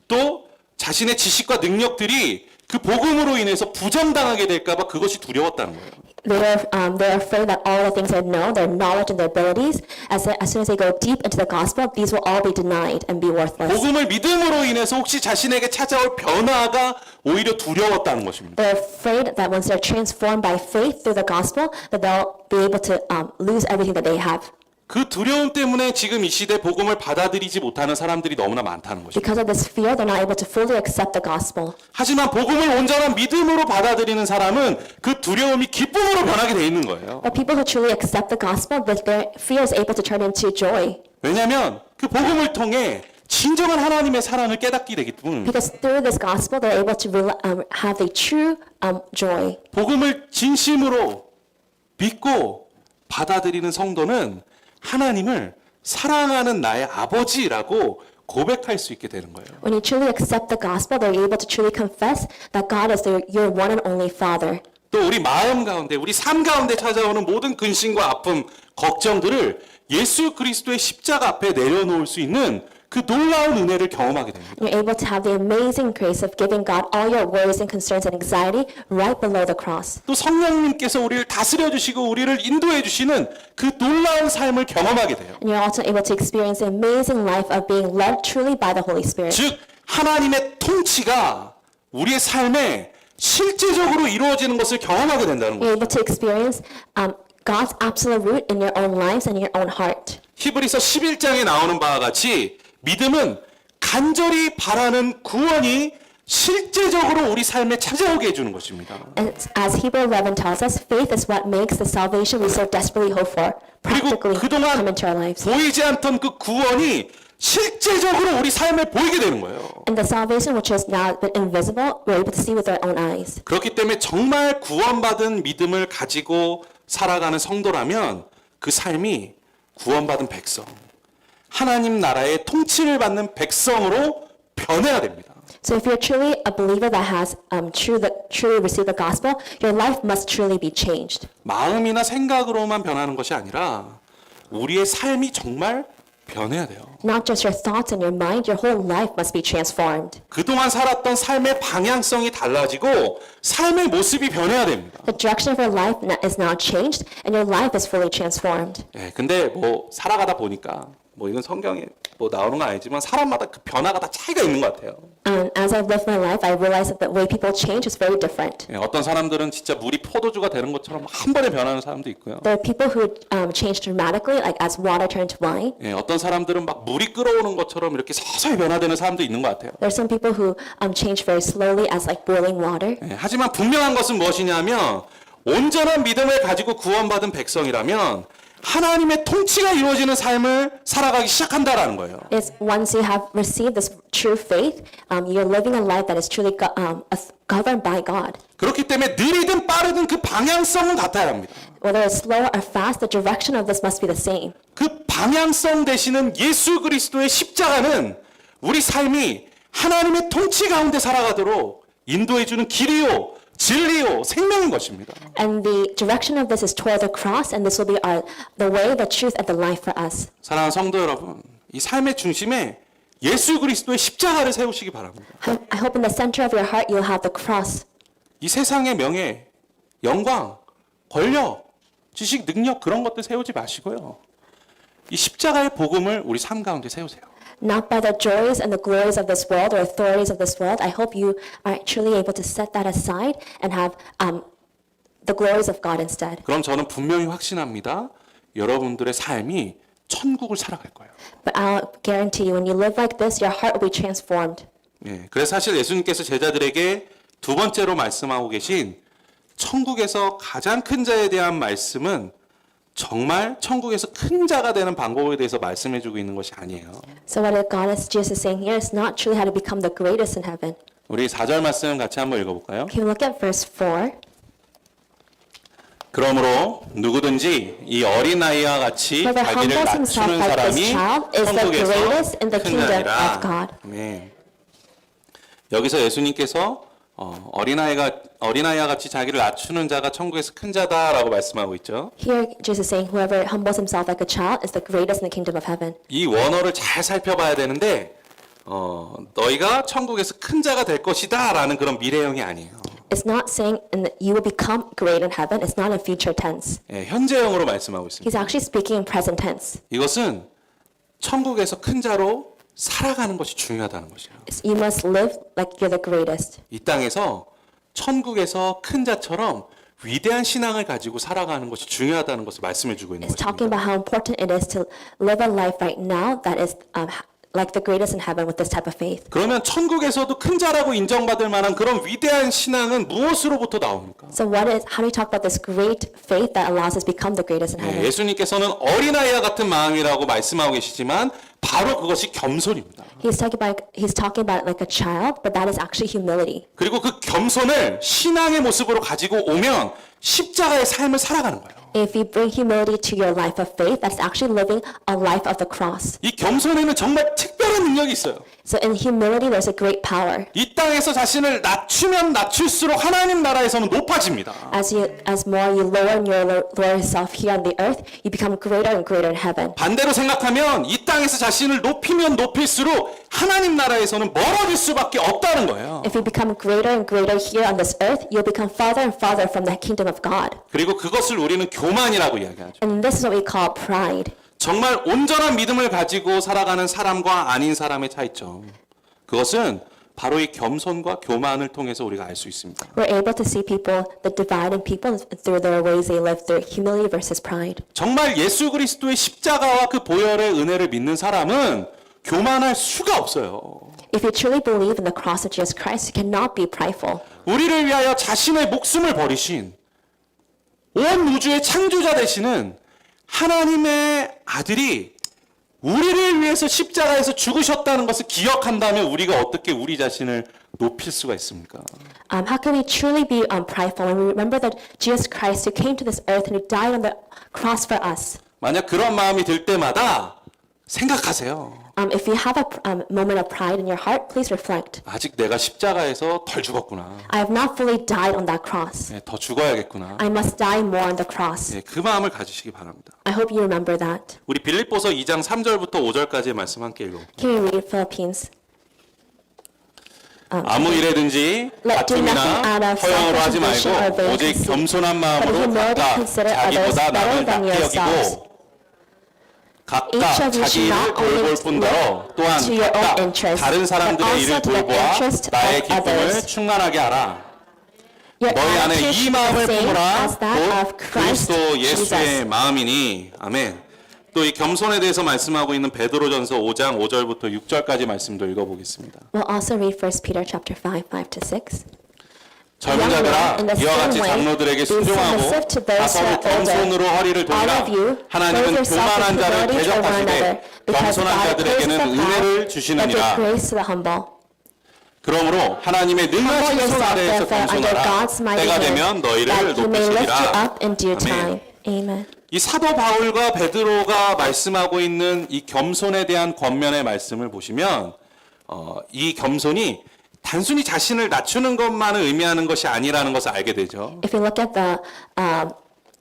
또 자신의 지식과 능력들이 그 복음으로 인해서 부정당하게 될까 봐 그것이 두려웠다는 거예요.
They're afraid that all the things they know, their knowledge and their abilities, as soon as they go deep into the gospel, these will all be denied and be worthless.
복음을 믿음으로 인해서 혹시 자신에게 찾아올 변화가 오히려 두려웠다는 것입니다.
They're afraid that once they're transformed by faith through the gospel, that they'll be able to lose everything that they have.
그 두려움 때문에 지금 이 시대 복음을 받아들이지 못하는 사람들이 너무나 많다는 것입니다.
Because of this fear, they're not able to fully accept the gospel.
하지만 복음을 온전한 믿음으로 받아들이는 사람은 그 두려움이 기쁨으로 변하게 돼 있는 거예요.
But people who truly accept the gospel, their fear is able to turn into joy.
왜냐하면 그 복음을 통해 진정한 하나님의 사랑을 깨닫게 되기 때문입니다.
Because through this gospel, they're able to have a true joy.
복음을 진심으로 믿고 받아들이는 성도는 하나님을 사랑하는 나의 아버지라고 고백할 수 있게 되는 거예요.
When you truly accept the gospel, they're able to truly confess that God is your one and only Father.
또 우리 마음 가운데, 우리 삶 가운데 찾아오는 모든 근심과 아픔, 걱정들을 예수 그리스도의 십자가 앞에 내려놓을 수 있는 그 놀라운 은혜를 경험하게 됩니다.
You're able to have the amazing grace of giving God all your worries and concerns and anxiety right below the cross.
또 성령님께서 우리를 다스려 주시고 우리를 인도해 주시는 그 놀라운 삶을 경험하게 돼요.
And you're also able to experience the amazing life of being led truly by the Holy Spirit.
즉 하나님의 통치가 우리의 삶에 실제적으로 이루어지는 것을 경험하게 된다는 거예요.
You're able to experience God's absolute root in your own lives and in your own heart.
히브리서 11장에 나오는 바와 같이 믿음은 간절히 바라는 구원이 실제적으로 우리 삶에 찾아오게 해주는 것입니다.
And as Hebrew 11 tells us, faith is what makes the salvation we so desperately hope for
그리고
practically
그동안
come into our lives.
보이지 않던 그 구원이 실제적으로 우리 삶에 보이게 되는 거예요.
And the salvation which has now been invisible, we're able to see with our own eyes.
그렇기 때문에 정말 구원받은 믿음을 가지고 살아가는 성도라면 그 삶이 구원받은 백성, 하나님 나라의 통치를 받는 백성으로 변해야 됩니다.
So if you're truly a believer that has truly received the gospel, your life must truly be changed.
마음이나 생각으로만 변하는 것이 아니라 우리의 삶이 정말 변해야 돼요.
Not just your thoughts and your mind, your whole life must be transformed.
그동안 살았던 삶의 방향성이 달라지고 삶의 모습이 변해야 됩니다.
The direction of your life is now changed, and your life is fully transformed.
예, 근데 뭐 살아가다 보니까 뭐 이건 성경에 뭐 나오는 건 아니지만 사람마다 그 변화가 다 차이가 있는 것 같아요.
As I've lived my life, I realized that the way people change is very different.
예, 어떤 사람들은 진짜 물이 포도주가 되는 것처럼 한 번에 변하는 사람도 있고요.
There are people who change dramatically, like as water turned to wine.
예, 어떤 사람들은 막 물이 끓어오는 것처럼 이렇게 서서히 변화되는 사람도 있는 것 같아요.
There are some people who change very slowly as like boiling water.
예, 하지만 분명한 것은 무엇이냐면 온전한 믿음을 가지고 구원받은 백성이라면 하나님의 통치가 이루어지는 삶을 살아가기 시작한다라는 거예요.
Is once you have received this true faith, you're living a life that is truly governed by God.
그렇기 때문에 느리든 빠르든 그 방향성은 같아야 합니다.
Whether it's slow or fast, the direction of this must be the same.
그 방향성 되시는 예수 그리스도의 십자가는 우리 삶이 하나님의 통치 가운데 살아가도록 인도해주는 길이요, 진리요, 생명인 것입니다.
And the direction of this is toward the cross, and this will be the way, the truth, and the life for us.
사랑하는 성도 여러분, 이 삶의 중심에 예수 그리스도의 십자가를 세우시기 바랍니다.
I hope in the center of your heart you'll have the cross.
이 세상의 명예, 영광, 권력, 지식, 능력 그런 것들 세우지 마시고요. 이 십자가의 복음을 우리 삶 가운데 세우세요.
Not by the joys and the glories of this world or authorities of this world. I hope you are truly able to set that aside and have the glories of God instead.
그럼 저는 분명히 확신합니다. 여러분들의 삶이 천국을 살아갈 거예요.
But I'll guarantee you, when you live like this, your heart will be transformed.
예, 그래서 사실 예수님께서 제자들에게 두 번째로 말씀하고 계신 천국에서 가장 큰 자에 대한 말씀은 정말 천국에서 큰 자가 되는 방법에 대해서 말씀해주고 있는 것이 아니에요.
So what Jesus is saying here is not truly how to become the greatest in heaven.
우리 4절 말씀 같이 한번 읽어볼까요?
Can we look at verse 4?
그러므로 누구든지 이 어린아이와 같이
Whoever
자기를
humbles himself
낮추는
like this
사람이
child is the
천국에서
greatest in the
큰
kingdom
자니라.
of God.
아멘. 여기서 예수님께서 어린아이와 같이 자기를 낮추는 자가 천국에서 큰 자다라고 말씀하고 있죠.
Here Jesus is saying whoever humbles himself like a child is the greatest in the kingdom of heaven.
이 원어를 잘 살펴봐야 되는데 너희가 천국에서 큰 자가 될 것이다라는 그런 미래형이 아니에요.
It's not saying you will become great in heaven. It's not in future tense.
예, 현재형으로 말씀하고 있습니다.
He's actually speaking in present tense.
이것은 천국에서 큰 자로 살아가는 것이 중요하다는 것이에요.
You must live like you're the greatest.
이 땅에서 천국에서 큰 자처럼 위대한 신앙을 가지고 살아가는 것이 중요하다는 것을 말씀해주고 있는
It's talking
것입니다.
about how important it is to live a life right now that is like the greatest in heaven with this type of faith.
그러면 천국에서도 큰 자라고 인정받을 만한 그런 위대한 신앙은 무엇으로부터 나옵니까?
So how do we talk about this great faith that allows us to become the greatest in heaven?
예수님께서는 어린아이와 같은 마음이라고 말씀하고 계시지만 바로 그것이 겸손입니다.
He's talking about like a child, but that is actually humility.
그리고 그 겸손을 신앙의 모습으로 가지고 오면 십자가의 삶을 살아가는 거예요.
If you bring humility to your life of faith, that's actually living a life of the cross.
이 겸손에는 정말 특별한 능력이 있어요.
So in humility, there's a great power.
이 땅에서 자신을 낮추면 낮출수록 하나님 나라에서는 높아집니다.
As more you lower yourself here on the earth, you become greater and greater in heaven.
반대로 생각하면 이 땅에서 자신을 높이면 높일수록 하나님 나라에서는 멀어질 수밖에 없다는 거예요.
If you become greater and greater here on this earth, you'll become farther and farther from the kingdom of God.
그리고 그것을 우리는 교만이라고 이야기하죠.
And this is what we call pride.
정말 온전한 믿음을 가지고 살아가는 사람과 아닌 사람의 차이점. 그것은 바로 이 겸손과 교만을 통해서 우리가 알 수 있습니다.
We're able to see the divide in people through their ways they live, through humility versus pride.
정말 예수 그리스도의 십자가와 그 보혈의 은혜를 믿는 사람은 교만할 수가 없어요.
If you truly believe in the cross of Jesus Christ, you cannot be prideful.
우리를 위하여 자신의 목숨을 버리신 온 우주의 창조자 되시는 하나님의 아들이 우리를 위해서 십자가에서 죽으셨다는 것을 기억한다면 우리가 어떻게 우리 자신을 높일 수가 있습니까?
How can we truly be prideful when we remember that Jesus Christ who came to this earth and who died on the cross for us?
만약 그런 마음이 들 때마다 생각하세요.
If you have a moment of pride in your heart, please reflect.
아직 내가 십자가에서 덜 죽었구나.
I have not fully died on that cross.
더 죽어야겠구나.
I must die more on the cross.
그 마음을 가지시기 바랍니다.
I hope you remember that.
우리 빌립보서 2장 3절부터 5절까지의 말씀 함께 읽어볼게요.
Can we read Philippines?
아무 일에든지
Let do nothing out
다툼이나
of
허영으로 하지
self-preservation or
말고
vain
오직
conceit,
겸손한
but in
마음으로
humility
각각
consider others
자기보다
better
남을
than
낮게
yourselves.
여기고 각각
Each of you should
자기 일을
not
돌볼
only
뿐더러
look
또한
to your own
각각
interest,
다른
but
사람들의
also
일을
to the
돌보아
interest
나의
of
기쁨을
others.
충만하게 하라.
Your
너희 안에
attitude
이
should be
마음을
the same
품으라.
as that of
곧
Christ
그리스도 예수의
Jesus.
마음이니. 아멘. 또 이 겸손에 대해서 말씀하고 있는 베드로전서 5장 5절부터 6절까지 말씀도 읽어보겠습니다.
We'll also read 1 Peter chapter 5, 5 to 6.
젊은
young men,
자들아
in the
이와 같이
same way,
장로들에게
be
순종하고
submissive to those who
다
are older.
겸손으로 허리를
All
돌리라.
of you,
하나님은
clothe yourself
교만한
with
자를
humility toward one another,
대적하시되
because
겸손한
God
자들에게는
opposes the
은혜를
proud, but
주시느니라.
gives grace to the humble.
그러므로 하나님의 능하신 손
yourself,
아래에서
therefore, under
겸손하라.
God's mighty
때가 되면
hand,
너희를
that He may lift you
높이시리라.
up in due
아멘.
time. Amen.
이 사도 바울과 베드로가 말씀하고 있는 이 겸손에 대한 권면의 말씀을 보시면 이 겸손이 단순히 자신을 낮추는 것만을 의미하는 것이 아니라는 것을 알게 되죠.
If you look at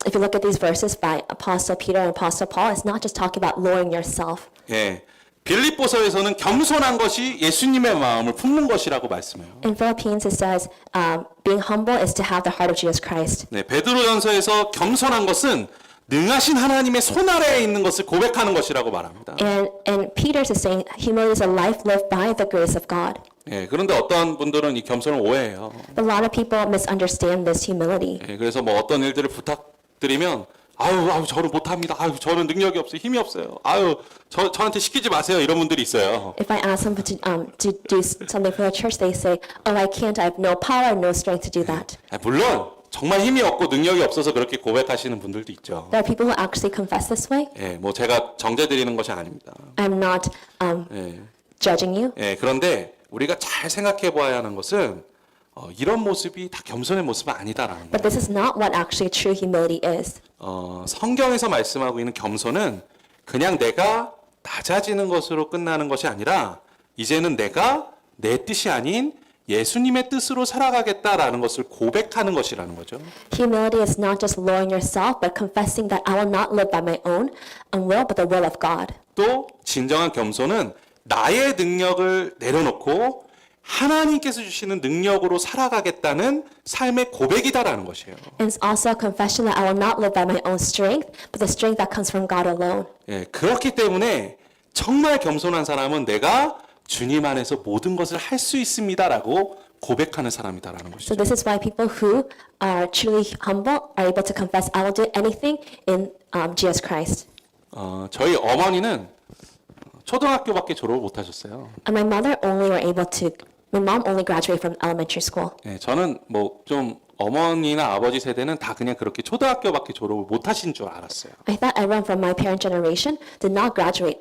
if you look at these verses by Apostle Peter and Apostle Paul, it's not just talking about lowering yourself.
예. 빌립보서에서는 겸손한 것이 예수님의 마음을 품는 것이라고 말씀해요.
In Philippines, it says, being humble is to have the heart of Jesus Christ.
네, 베드로전서에서 겸손한 것은 능하신 하나님의 손 아래에 있는 것을 고백하는 것이라고 말합니다.
And Peter is saying, humility is a life lived by the grace of God.
예, 그런데 어떤 분들은 이 겸손을 오해해요.
But a lot of people misunderstand this humility.
예, 그래서 뭐 어떤 일들을 부탁드리면 아유 저는 못합니다. 아유 저는 능력이 없어요. 힘이 없어요. 아유 저한테 시키지 마세요. 이런 분들이 있어요.
If I ask them to do something for the church, they say, "Oh, I can't. I have no power, no strength to do that."
물론 정말 힘이 없고 능력이 없어서 그렇게 고백하시는 분들도 있죠.
There are people who actually confess this way.
예, 뭐 제가 정죄 드리는 것이 아닙니다.
I'm not
예,
judging you.
예, 그런데 우리가 잘 생각해 보아야 하는 것은 이런 모습이 다 겸손의 모습은 아니다라는 거예요.
But this is not what actually true humility is.
성경에서 말씀하고 있는 겸손은 그냥 내가 낮아지는 것으로 끝나는 것이 아니라 이제는 내가 내 뜻이 아닌 예수님의 뜻으로 살아가겠다라는 것을 고백하는 것이라는 거죠.
Humility is not just lowering yourself, but confessing that I will not live by my own will, but the will of God.
또 진정한 겸손은 나의 능력을 내려놓고 하나님께서 주시는 능력으로 살아가겠다는 삶의 고백이다라는 것이에요.
And it's also a confession that I will not live by my own strength, but the strength that comes from God alone.
예, 그렇기 때문에 정말 겸손한 사람은 내가 주님 안에서 모든 것을 할 수 있습니다라고 고백하는 사람이다라는 것이죠.
So this is why people who are truly humble are able to confess, I will do anything in Jesus Christ.
저희 어머니는 초등학교밖에 졸업을 못 하셨어요.
And my mom only graduated from elementary school.
예, 저는 뭐 좀 어머니나 아버지 세대는 다 그냥 그렇게 초등학교밖에 졸업을 못 하신 줄 알았어요.
I thought everyone from my parent generation did not graduate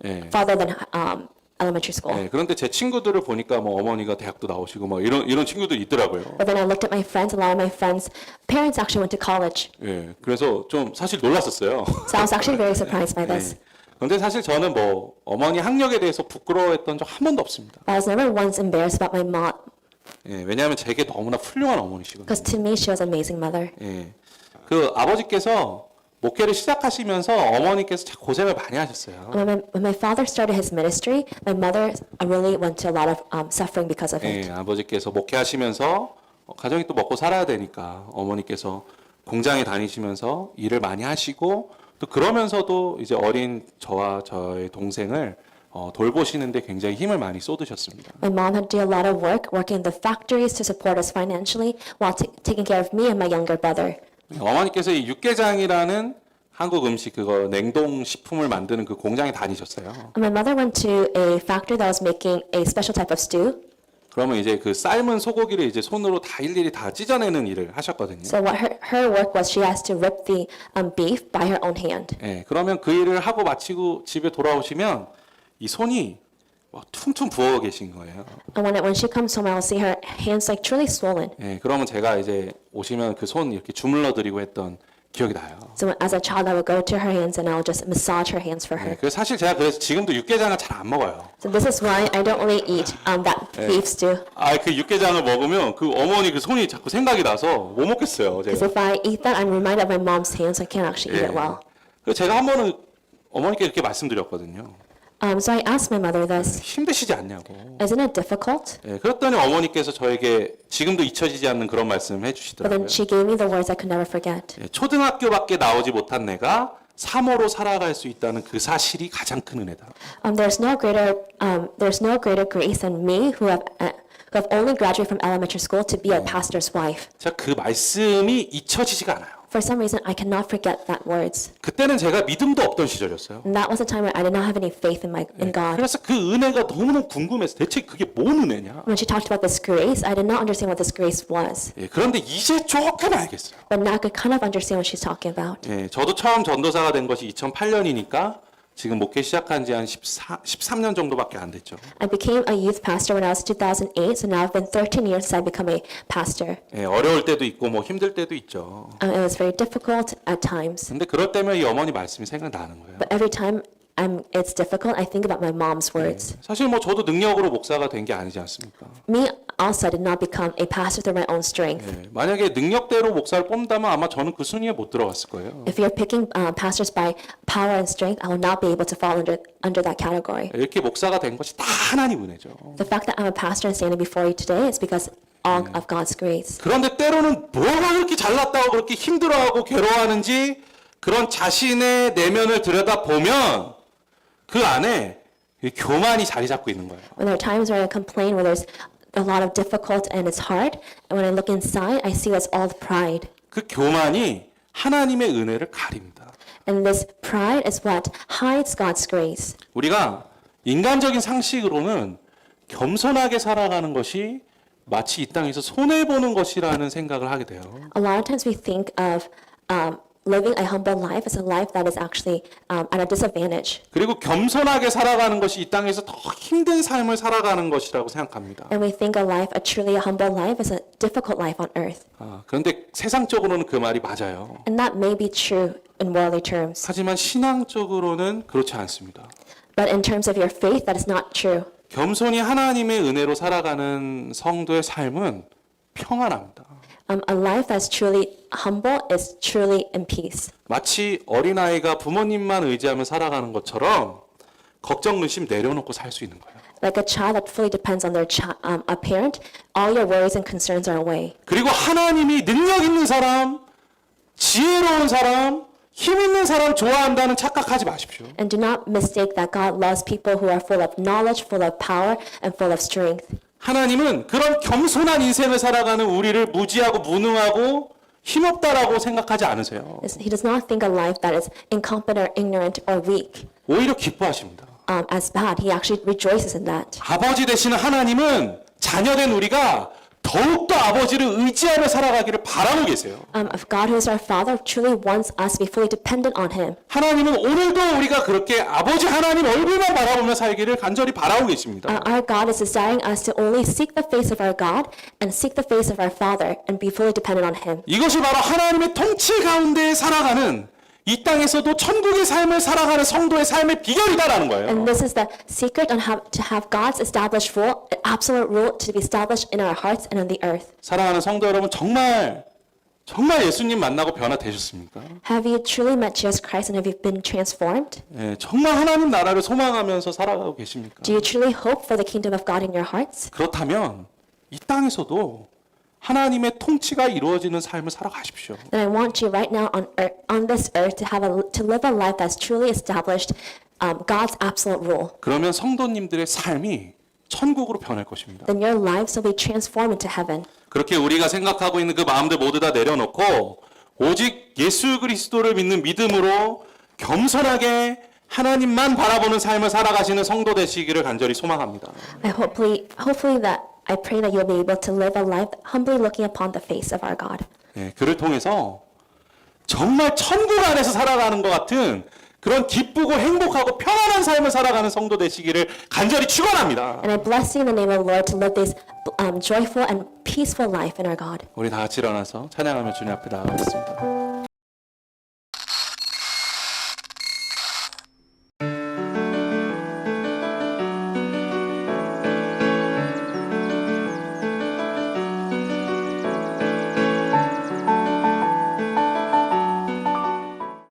예.
farther than elementary school.
예, 그런데 제 친구들을 보니까 뭐 어머니가 대학도 나오시고 뭐 이런 친구들이 있더라고요.
But then I looked at my friends. A lot of my friends' parents actually went to college.
예, 그래서 좀 사실 놀랐었어요.
So I was actually very surprised by this.
그런데 사실 저는 뭐 어머니 학력에 대해서 부끄러워했던 적 한 번도 없습니다.
I was never once embarrassed about my mom
예, 왜냐하면 제게 너무나 훌륭한 어머니시거든요.
because to me she was an amazing mother.
예, 그 아버지께서 목회를 시작하시면서 어머니께서 참 고생을 많이 하셨어요.
When my father started his ministry, my mother really went to a lot of suffering because of it.
예, 아버지께서 목회하시면서 가정이 또 먹고 살아야 되니까 어머니께서 공장에 다니시면서 일을 많이 하시고 또 그러면서도 이제 어린 저와 저의 동생을 돌보시는데 굉장히 힘을 많이 쏟으셨습니다.
My mom had to do a lot of work, working in the factories to support us financially while taking care of me and my younger brother.
어머니께서 이 육개장이라는 한국 음식 그거 냉동 식품을 만드는 그 공장에 다니셨어요.
My mother went to a factory that was making a special type of stew.
그러면 이제 그 삶은 소고기를 이제 손으로 다 일일이 다 찢어내는 일을 하셨거든요.
So what her work was, she has to rip the beef by her own hand.
예, 그러면 그 일을 하고 마치고 집에 돌아오시면 이 손이 막 퉁퉁 부어 계신 거예요.
And when she comes home, I will see her hands like truly swollen.
예, 그러면 제가 이제 오시면 그 손 이렇게 주물러 드리고 했던 기억이 나요.
So as a child, I would go to her hands and I would just massage her hands for
예,
her.
그래서 사실 제가 그래서 지금도 육개장을 잘 안 먹어요.
So this is why I don't really eat that beef stew.
그 육개장을 먹으면 그 어머니 그 손이 자꾸 생각이 나서 못 먹겠어요.
Because
제가.
if I eat that, I'm reminded of my mom's hands. I can't actually eat it well.
그래서 제가 한 번은 어머니께 이렇게 말씀드렸거든요.
So I asked my mother this.
힘드시지 않냐고.
Isn't it difficult?
예, 그랬더니 어머니께서 저에게 지금도 잊혀지지 않는 그런 말씀을
But
해주시더라고요.
then she gave me the words I could never forget.
예, 초등학교밖에 나오지 못한 내가 사모로 살아갈 수 있다는 그 사실이 가장 큰 은혜다.
There's no greater grace than me who have only graduated from elementary school to be a pastor's wife.
자, 그 말씀이 잊혀지지가 않아요.
For some reason, I cannot forget that words.
그때는 제가 믿음도 없던 시절이었어요.
And that was a time where I did not have any faith in God.
그래서 그 은혜가 너무너무 궁금해서 대체 그게 뭔 은혜냐?
When she talked about this grace, I did not understand what this grace was.
예, 그런데 이제 조금 알겠어요.
But now I could kind of understand what she's talking about.
예, 저도 처음 전도사가 된 것이 2008년이니까 지금 목회 시작한 지 한 13년 정도밖에 안 됐죠.
I became a youth pastor when I was 2008, so now I've been 13 years since I become a pastor.
예, 어려울 때도 있고 뭐 힘들 때도 있죠.
It was very difficult at times,
근데 그럴 때면 이 어머니 말씀이 생각나는 거예요.
but every time it's difficult, I think about my mom's words.
사실 뭐 저도 능력으로 목사가 된 게 아니지 않습니까?
Me also did not become a pastor through my own strength.
예, 만약에 능력대로 목사를 뽑는다면 아마 저는 그 순위에 못 들어갔을 거예요.
If you're picking pastors by power and strength, I will not be able to fall under that category.
이렇게 목사가 된 것이 다 하나님 은혜죠.
The fact that I'm a pastor and standing before you today is because all of God's grace.
그런데 때로는 뭐가 그렇게 잘났다고 그렇게 힘들어하고 괴로워하는지 그런 자신의 내면을 들여다보면 그 안에 이 교만이 자리 잡고 있는 거예요.
When there are times where I complain, where there's a lot of difficult and it's hard, and when I look inside, I see that's all pride.
그 교만이 하나님의 은혜를 가립니다.
And this pride is what hides God's grace.
우리가 인간적인 상식으로는 겸손하게 살아가는 것이 마치 이 땅에서 손해보는 것이라는 생각을 하게 돼요.
A lot of times we think of living a humble life as a life that is actually at a disadvantage.
그리고 겸손하게 살아가는 것이 이 땅에서 더 힘든 삶을 살아가는 것이라고 생각합니다.
And we think a truly humble life is a difficult life on earth.
그런데 세상적으로는 그 말이 맞아요.
And that may be true in worldly terms.
하지만 신앙적으로는 그렇지 않습니다.
But in terms of your faith, that is not true.
겸손히 하나님의 은혜로 살아가는 성도의 삶은 평안합니다.
A life that's truly humble is truly in peace.
마치 어린아이가 부모님만 의지하며 살아가는 것처럼 걱정, 의심 내려놓고 살 수 있는 거예요.
Like a child that fully depends on their a parent, all your worries and concerns are away.
그리고 하나님이 능력 있는 사람, 지혜로운 사람, 힘 있는 사람 좋아한다는 착각하지 마십시오.
And do not mistake that God loves people who are full of knowledge, full of power, and full of strength.
하나님은 그런 겸손한 인생을 살아가는 우리를 무지하고 무능하고 힘없다라고 생각하지 않으세요.
He does not think a life that is incompetent, ignorant, or weak
오히려 기뻐하십니다.
as bad. He actually rejoices in that.
아버지 되시는 하나님은 자녀된 우리가 더욱더 아버지를 의지하며 살아가기를 바라고 계세요.
If God, who is our Father, truly wants us to be fully dependent on Him.
하나님은 오늘도 우리가 그렇게 아버지 하나님 얼굴만 바라보며 살기를 간절히 바라고 계십니다.
Our God is desiring us to only seek the face of our God and seek the face of our Father and be fully dependent on Him.
이것이 바로 하나님의 통치 가운데 살아가는 이 땅에서도 천국의 삶을 살아가는 성도의 삶의 비결이다라는 거예요.
And this is the secret on how to have God's established rule, absolute rule to be established in our hearts and on the earth.
사랑하는 성도 여러분, 정말 예수님 만나고 변화되셨습니까?
Have you truly met Jesus Christ and have you been transformed?
예, 정말 하나님 나라를 소망하면서 살아가고 계십니까?
Do you truly hope for the kingdom of God in your hearts?
그렇다면 이 땅에서도 하나님의 통치가 이루어지는 삶을 살아가십시오.
Then I want you right now on this earth to live a life that's truly established God's absolute rule.
그러면 성도님들의 삶이 천국으로 변할 것입니다.
Then your lives will be transformed into heaven.
그렇게 우리가 생각하고 있는 그 마음들 모두 다 내려놓고 오직 예수 그리스도를 믿는 믿음으로 겸손하게 하나님만 바라보는 삶을 살아가시는 성도 되시기를 간절히 소망합니다.
I pray that you'll be able to live a life humbly looking upon the face of our God.
예, 그를 통해서 정말 천국 안에서 살아가는 것 같은 그런 기쁘고 행복하고 평안한 삶을 살아가는 성도 되시기를 간절히 축원합니다.
And I bless you in the name of the Lord to live this joyful and peaceful life in our God.
우리 다 같이 일어나서 찬양하며 주님 앞에 나아가겠습니다.